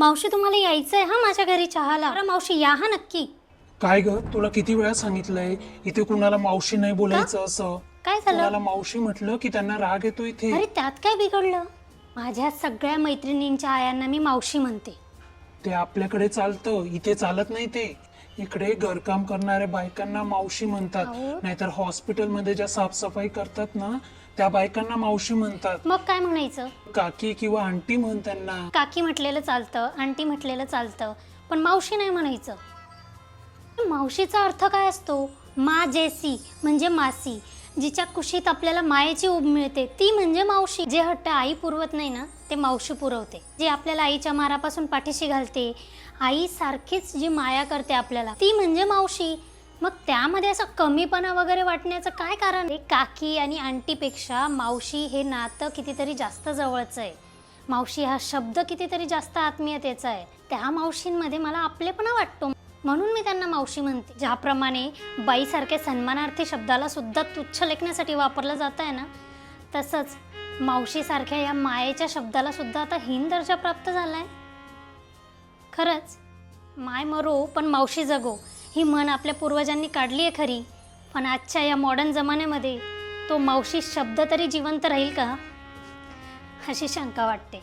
मावशी तुम्हाला यायचंय हा माझ्या घरी चहाला? अरे मावशी या हा नक्की. काय ग, तुला किती वेळा सांगितलंय इथे कुणाला मावशी नाही बोलायचं असं. काय झालं? कुणाला मावशी म्हटलं की त्यांना राग येतो इथे. अरे त्यात काय बिघडलं? माझ्या सगळ्या मैत्रिणींच्या आयांना मी मावशी म्हणते. ते आपल्याकडे चालतं, इथे चालत नाही ते. इकडे घरकाम करणाऱ्या बायकांना मावशी म्हणतात, अहो. नाहीतर हॉस्पिटलमध्ये ज्या साफसफाई करतात ना त्या बायकांना मावशी म्हणतात. मग काय म्हणायचं? काकी किंवा आंटी म्हण त्यांना. काकी म्हटलेलं चालतं, आंटी म्हटलेलं चालतं, पण मावशी नाही म्हणायचं. मावशीचा अर्थ काय असतो? मा जैसी म्हणजे मासी, जिच्या कुशीत आपल्याला मायेची ऊब मिळते ती म्हणजे मावशी. जे हट्ट आई पुरवत नाही ना ते मावशी पुरवते. जे आपल्याला आईच्या मारापासून पाठीशी घालते, आई सारखीच जी माया करते आपल्याला, ती म्हणजे मावशी. मग त्यामध्ये असं कमीपणा वगैरे वाटण्याचं काय कारण आहे? काकी आणि आंटीपेक्षा मावशी हे नातं कितीतरी जास्त जवळचं आहे. मावशी हा शब्द कितीतरी जास्त आत्मीयतेचा आहे. त्या मावशींमध्ये मला आपलेपणा वाटतो, म्हणून मी त्यांना मावशी म्हणते. ज्याप्रमाणे बाईसारख्या सन्मानार्थी शब्दाला सुद्धा तुच्छ लेखण्यासाठी वापरलं जात आहे ना, तसंच मावशीसारख्या या मायेच्या शब्दाला सुद्धा आता हीन दर्जा प्राप्त झाला आहे. खरंच माय मरो पण मावशी जगो ही म्हण आपल्या पूर्वजांनी काढली आहे खरी, पण आजच्या या मॉडर्न जमान्यामध्ये तो मावशी शब्द तरी जिवंत राहील का, अशी शंका वाटते.